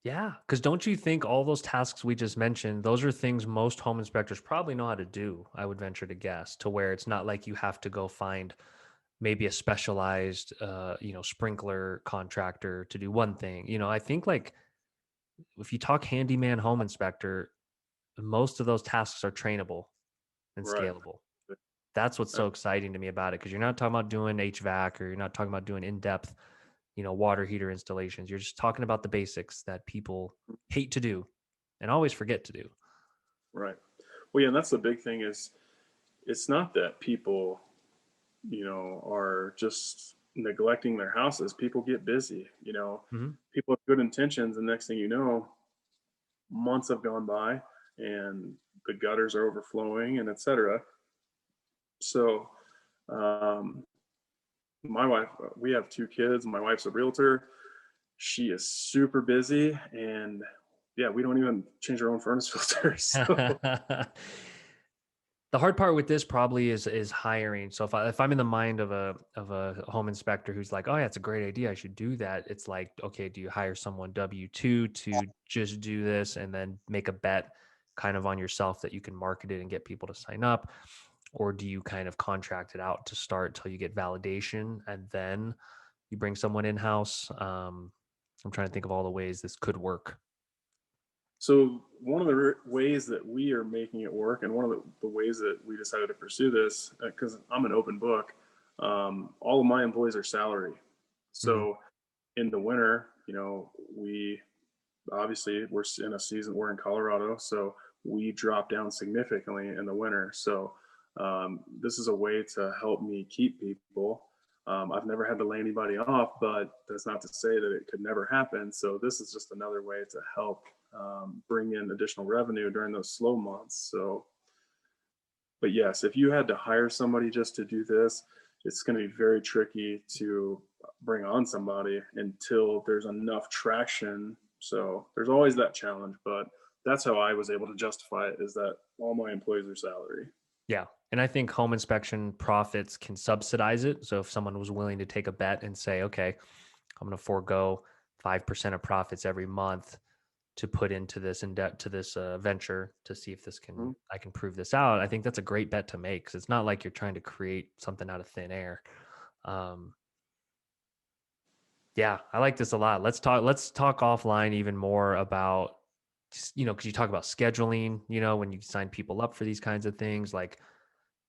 Yeah, because don't you think all those tasks we just mentioned, those are things most home inspectors probably know how to do, I would venture to guess, to where it's not like you have to go find maybe a specialized, sprinkler contractor to do one thing. I think like if you talk handyman home inspector, most of those tasks are trainable and Right. scalable. That's what's so exciting to me about it, because you're not talking about doing HVAC, or you're not talking about doing in-depth, water heater installations. You're just talking about the basics that people hate to do and always forget to do. Right. Well, yeah, and that's the big thing is it's not that people, are just neglecting their houses. People get busy, Mhm. people have good intentions, and next thing you know, months have gone by and the gutters are overflowing and etc. So, um, my wife, we have 2 kids. My wife's a realtor. She is super busy, and yeah, we don't even change our own furnace filters. So, The hard part with this probably is hiring. So if I'm in the mind of a home inspector who's like, oh yeah, it's a great idea, I should do that. It's like, okay, do you hire someone W-2 to just do this and then make a bet kind of on yourself that you can market it and get people to sign up? Or do you kind of contract it out to start till you get validation and then you bring someone in-house? I'm trying to think of all the ways this could work. so one of the ways that we are making it work, and one of the ways that we decided to pursue this, because I'm an open book, all of my employees are salary. Mhm. So in the winter, we obviously we're in a season, we're in Colorado, so we drop down significantly in the winter. So this is a way to help me keep people. I've never had to lay anybody off, but that's not to say that it could never happen. So this is just another way to help bring in additional revenue during those slow months. So, but yes, if you had to hire somebody just to do this, it's going to be very tricky to bring on somebody until there's enough traction. So there's always that challenge, but that's how I was able to justify it, is that all my employees are salary. Yeah. And I think home inspection profits can subsidize it. So if someone was willing to take a bet and say, okay, I'm going to forego 5% of profits every month to put into this in debt to this venture to see if Mhm. I can prove this out. I think that's a great bet to make because it's not like you're trying to create something out of thin air. Um, yeah, I like this a lot. Let's talk offline even more about because you talk about scheduling, when you sign people up for these kinds of things. Like,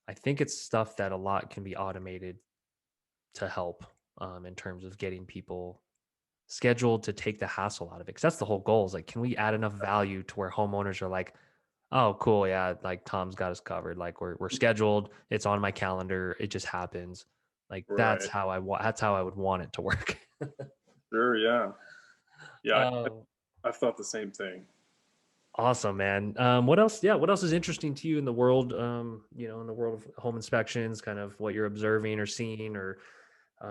I think it's stuff that a lot can be automated to help in terms of getting people scheduled to take the hassle out of it. Because that's the whole goal is like, can we add enough value to where homeowners are like, oh, cool, yeah, like Tom's got us covered. Like we're scheduled. It's on my calendar. It just happens. Like Right. that's how I would want it to work. Sure. Yeah. Yeah. Oh, I've thought the same thing. awesome, man. What else? Yeah, what else is interesting to you in the world? In the world of home inspections, kind of what you're observing or seeing, or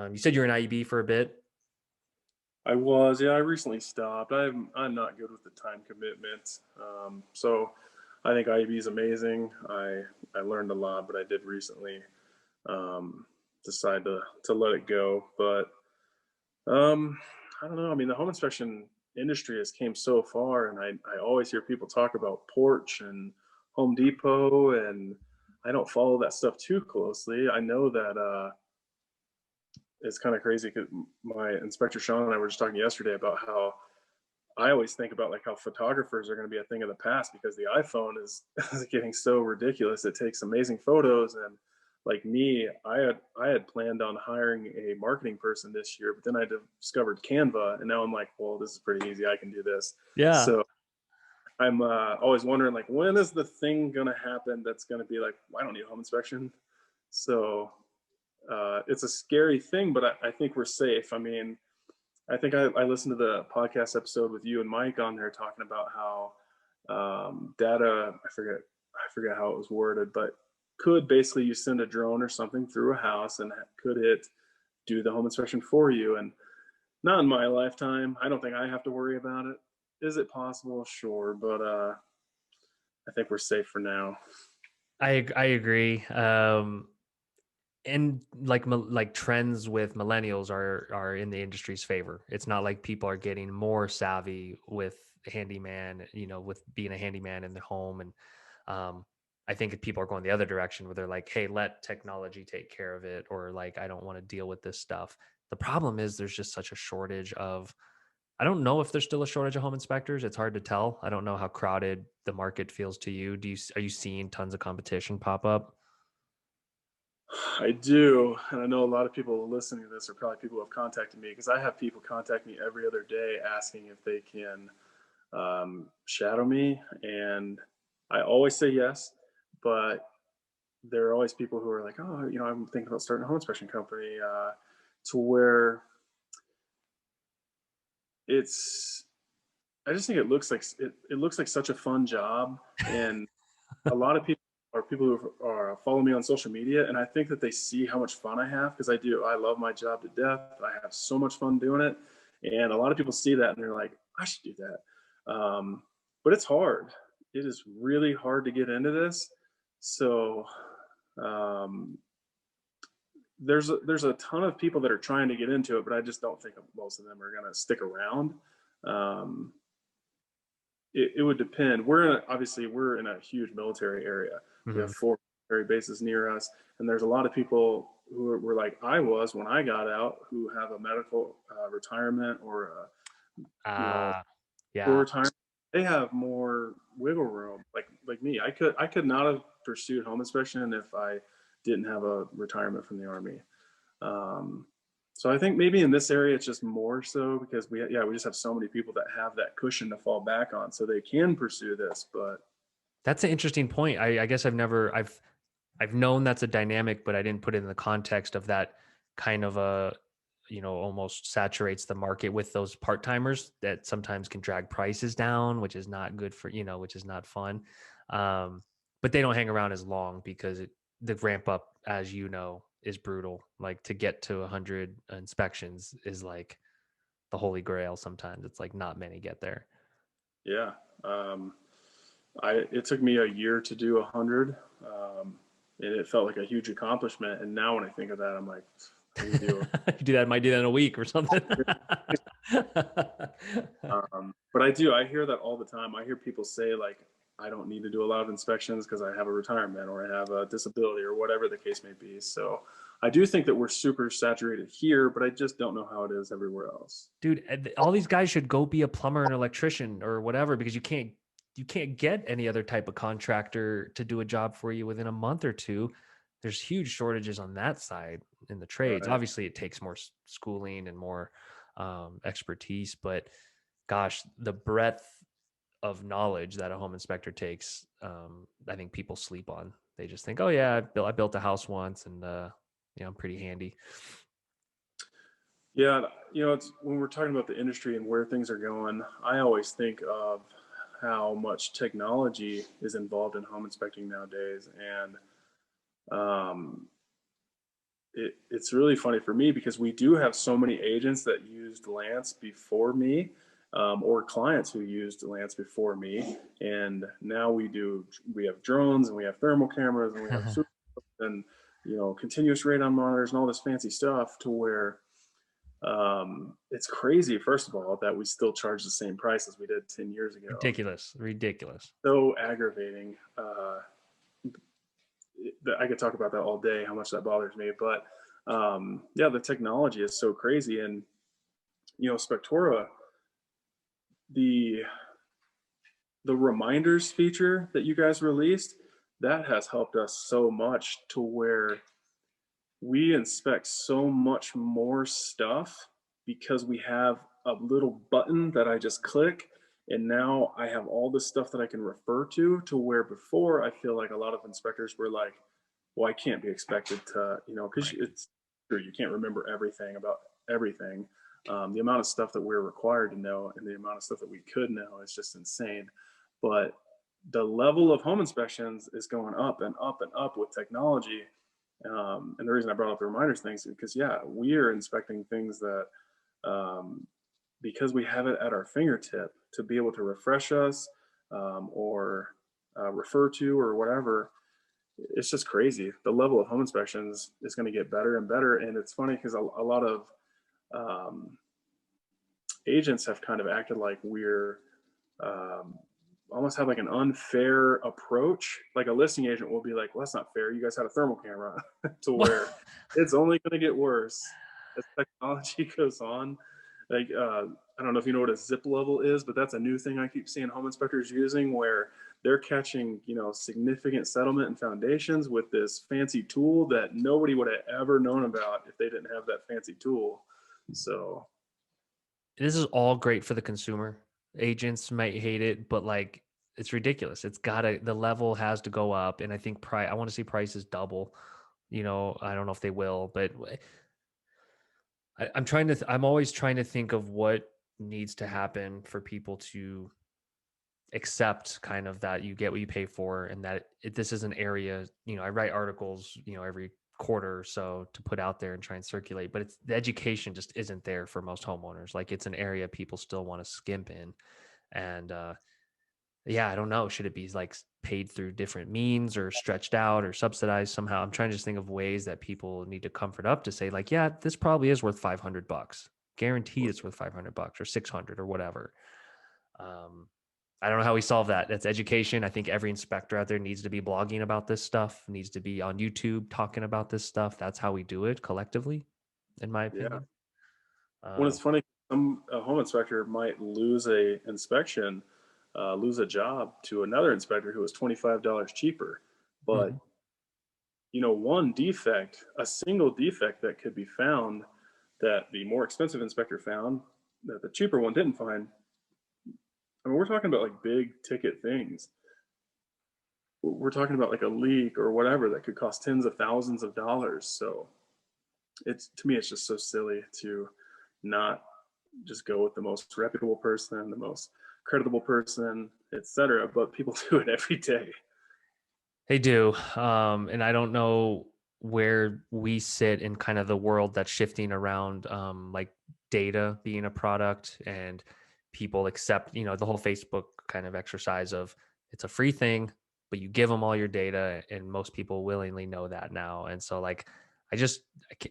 you said you're in IEB for a bit. I was, yeah, I recently stopped. I'm not good with the time commitment. So I think IEB is amazing. I learned a lot, but I did recently um, decide to let it go. But I don't know. I mean, the home inspection industry has came so far, and I always hear people talk about Porch and Home Depot, and I don't follow that stuff too closely. I know that it's kind of crazy because my inspector Sean and I were just talking yesterday about how I always think about like how photographers are going to be a thing of the past because the iPhone is getting so ridiculous. It takes amazing photos, and like me, I had planned on hiring a marketing person this year, but then I discovered Canva, and now I'm like, well, this is pretty easy. I can do this. Yeah, So I'm always wondering like when is the thing going to happen that's going to be like, well, I don't need a home inspection. So it's a scary thing, but I think we're safe. I mean, I think I listened to the podcast episode with you and Mike on there talking about how data, I forget how it was worded, but could basically you send a drone or something through a house and could it do the home inspection for you? And not in my lifetime. I don't think I have to worry about it. Is it possible? Sure, but I think we're safe for now. I agree. And like trends with millennials are in the industry's favor. It's not like people are getting more savvy with handyman, with being a handyman in the home. And um, I think people are going the other direction where they're like, hey, let technology take care of it, or like, I don't want to deal with this stuff. The problem is there's just such a shortage of. I don't know if there's still a shortage of home inspectors. It's hard to tell. I don't know how crowded the market feels to you. Are you seeing tons of competition pop up? I do, and I know a lot of people listening to this are probably people who have contacted me because I have people contact me every other day asking if they can shadow me, and I always say yes, but there are always people who are like, oh, I'm thinking about starting a home inspection company, to where it's. I just think it looks like such a fun job, and a lot of people are people who are follow me on social media, and I think that they see how much fun I have because I do. I love my job to death. I have so much fun doing it, and a lot of people see that and they're like, I should do that. But it's hard. It is really hard to get into this. So um, there's a ton of people that are trying to get into it, but I just don't think most of them are going to stick around. Um, it would depend. Obviously we're in a huge military area. We Hmm. have 4 military bases near us, and there's a lot of people who were like I was when I got out, who have a medical retirement or Uh, full yeah. retirement. They have more wiggle room. Like me, I could not have pursued home inspection if I didn't have a retirement from the army. Um, so I think maybe in this area it's just more so because we just have so many people that have that cushion to fall back on, so they can pursue this. But That's an interesting point. I guess I've known that's a dynamic, but I didn't put it in the context of that kind of almost saturates the market with those part-timers that sometimes can drag prices down, which is not good for, which is not fun. Um, but they don't hang around as long because the ramp up, as is brutal. Like to get to 100 inspections is like the holy grail. Sometimes it's like not many get there. yeah, um, it took me a year to do 100, and it felt like a huge accomplishment. And now when I think of that, I'm like, We do. You do that, might do that in a week or something. But I hear that all the time. I hear people say like, I don't need to do a lot of inspections because I have a retirement or I have a disability or whatever the case may be. So I do think that we're super saturated here, but I just don't know how it is everywhere else. Dude, all these guys should go be a plumber, an electrician, or whatever, because you can't get any other type of contractor to do a job for you within a month or two. There's huge shortages on that side in the trades. Right. Obviously, it takes more schooling and more expertise, but gosh, the breadth of knowledge that a home inspector takes, I think people sleep on. They just think, oh yeah, I built a house once, and I'm pretty handy. Yeah, it's when we're talking about the industry and where things are going, I always think of how much technology is involved in home inspecting nowadays. And um, it's really funny for me because we do have so many agents that used Lance before me, or clients who used Lance before me. And now we have drones and we have thermal cameras and we have super and, continuous radon monitors and all this fancy stuff to where it's crazy, first of all, that we still charge the same price as we did 10 years ago. Ridiculous. So aggravating. I could talk about that all day, how much that bothers me. But yeah, the technology is so crazy. And, Spectora, the reminders feature that you guys released, that has helped us so much to where we inspect so much more stuff because we have a little button that I just click, and now I have all this stuff that I can refer to where before I feel like a lot of inspectors were like, well, I can't be expected to, because it's true, you can't remember everything about everything. The amount of stuff that we're required to know and the amount of stuff that we could know is just insane. But the level of home inspections is going up and up and up with technology. And the reason I brought up the reminders things is because, yeah, we are inspecting things that, because we have it at our fingertip to be able to refresh us, or refer to or whatever, it's just crazy. The level of home inspections is going to get better and better. And it's funny because a lot of um, agents have kind of acted like we're almost have like an unfair approach. Like a listing agent will be like, well, that's not fair. You guys had a thermal camera to where it's only going to get worse as technology goes on. Like, I don't know if you know what a zip level is, but that's a new thing I keep seeing home inspectors using where they're catching, significant settlement and foundations with this fancy tool that nobody would have ever known about if they didn't have that fancy tool. So This is all great for the consumer. Agents might hate it, but like it's ridiculous. The level has to go up. And I think I want to see prices double. I don't know if they will, but I'm always trying to think of what needs to happen for people to accept kind of that you get what you pay for, and that this is an area, I write articles, every quarter or so to put out there and try and circulate, but the education just isn't there for most homeowners. Like it's an area people still want to skimp in. And yeah, I don't know, should it be like paid through different means or stretched out or subsidized somehow? I'm trying to just think of ways that people need to comfort up to say like, yeah, this probably is worth $500, guaranteed it's worth $500 or 600 or whatever. I don't know how we solve that. That's education. I think every inspector out there needs to be blogging about this stuff, needs to be on YouTube talking about this stuff. That's how we do it collectively, in my yeah, opinion. when it's funny, a home inspector might lose a inspection, lose a job to another inspector who was $25 cheaper. But Mhm. one defect, a single defect that could be found that the more expensive inspector found that the cheaper one didn't find. I mean, we're talking about like big ticket things. We're talking about like a leak or whatever that could cost tens of thousands of dollars. So to me, it's just so silly to not just go with the most reputable person, the most creditable person, etc. But people do it every day. They do. And I don't know where we sit in kind of the world that's shifting around, like data being a product, and people accept, the whole Facebook kind of exercise of it's a free thing, but you give them all your data, and most people willingly know that now. And so like,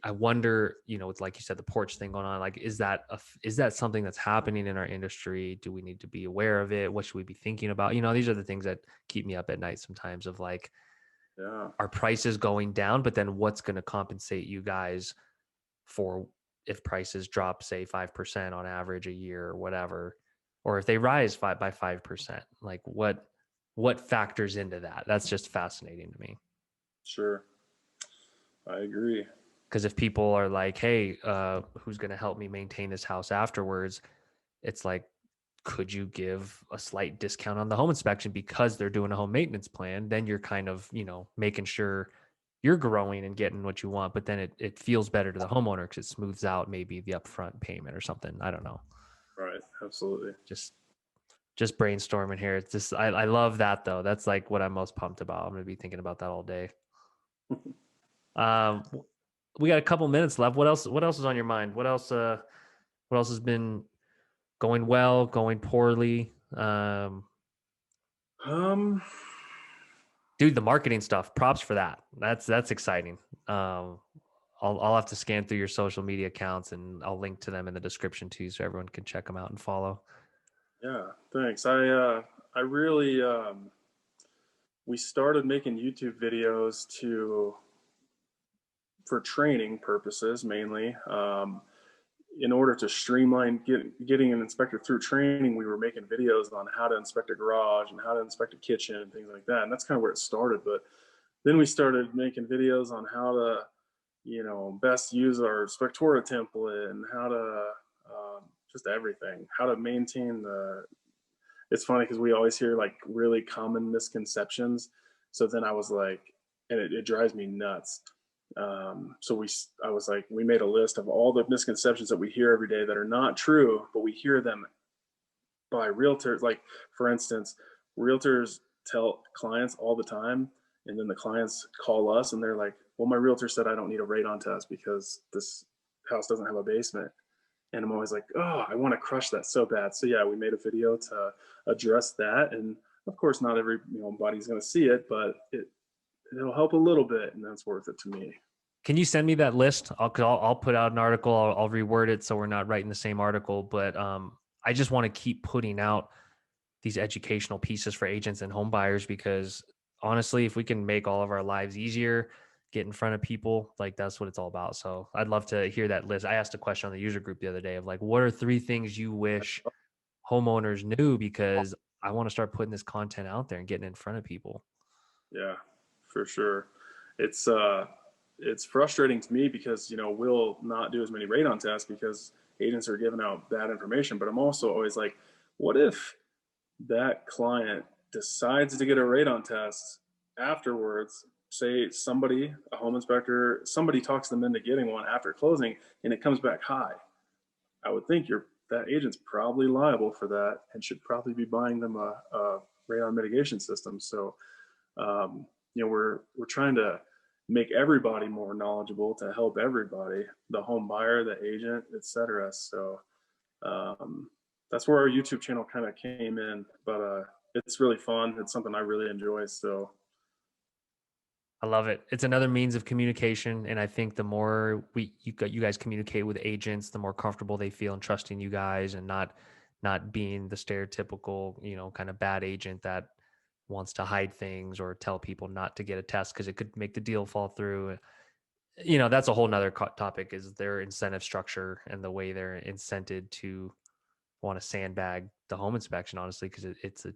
I wonder, it's like you said, the porch thing going on. Like, is that something that's happening in our industry? Do we need to be aware of it? What should we be thinking about? These are the things that keep me up at night sometimes, of like, Yeah. our prices going down, but then what's going to compensate you guys for if prices drop, say 5% on average a year or whatever, or if they rise by 5%, like what factors into that? That's just fascinating to me. Sure. I agree. Because if people are like, hey, who's going to help me maintain this house afterwards? It's like, could you give a slight discount on the home inspection because they're doing a home maintenance plan? Then you're kind of, making sure you're growing and getting what you want, but then it feels better to the homeowner because it smooths out maybe the upfront payment or something. I don't know. Right. Absolutely. Just brainstorming here. It's just, I love that though. That's like what I'm most pumped about. I'm going to be thinking about that all day. Um, we got a couple minutes left. What else is on your mind? What else has been going well, going poorly? Dude, the marketing stuff, props for that. That's exciting. I'll have to scan through your social media accounts and I'll link to them in the description too, so everyone can check them out and follow. Yeah. Thanks. I really, we started making YouTube videos for training purposes mainly. In order to streamline getting an inspector through training, we were making videos on how to inspect a garage and how to inspect a kitchen and things like that. And that's kind of where it started. But then we started making videos on how to, best use our Spectora template and how to just everything, how to maintain it's funny because we always hear like really common misconceptions. So then I was like, and it drives me nuts. I was like, we made a list of all the misconceptions that we hear every day that are not true, but we hear them by realtors. Like, for instance, realtors tell clients all the time, and then the clients call us and they're like, well, my realtor said I don't need a radon test because this house doesn't have a basement. And I'm always like, oh, I want to crush that so bad. So yeah, we made a video to address that. And of course, not everybody's going to see it, but it'll help a little bit, and that's worth it to me. Can you send me that list? I'll put out an article. I'll reword it so we're not writing the same article. But I just want to keep putting out these educational pieces for agents and home buyers, because honestly, if we can make all of our lives easier, get in front of people, like that's what it's all about. So I'd love to hear that list. I asked a question on the user group the other day of like, what are 3 things you wish homeowners knew? Because I want to start putting this content out there and getting in front of people. Yeah, for sure. It's frustrating to me because we'll not do as many radon tests because agents are giving out bad information. But I'm also always like, what if that client decides to get a radon test afterwards? Say a home inspector, somebody talks them into getting one after closing, and it comes back high. I would think that agent's probably liable for that and should probably be buying them a radon mitigation system. So we're trying to make everybody more knowledgeable to help everybody, the home buyer, the agent, etc. So that's where our YouTube channel kind of came in, but it's really fun. It's something I really enjoy. So I love it. It's another means of communication, and I think the more you guys communicate with agents, the more comfortable they feel in trusting you guys and not being the stereotypical, kind of bad agent that wants to hide things or tell people not to get a test because it could make the deal fall through. That's a whole nother topic, is their incentive structure and the way they're incented to want to sandbag the home inspection, honestly, because it's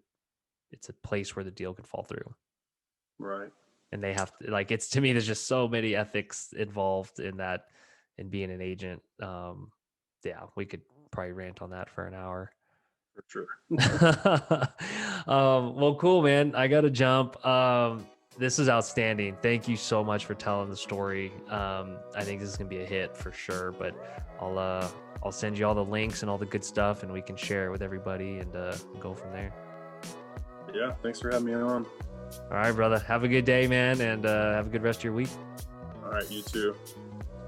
a place where the deal could fall through. right. And they have to, like, it's, to me, there's just so many ethics involved in that, in being an agent. Yeah, we could probably rant on that for an hour. For sure. Well, cool, man. I got to jump. This is outstanding. Thank you so much for telling the story. I think this is going to be a hit for sure, but I'll send you all the links and all the good stuff, and we can share it with everybody and go from there. Yeah. Thanks for having me on. All right, brother. Have a good day, man, and have a good rest of your week. All right. You too.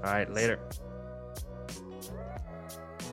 All right. Later.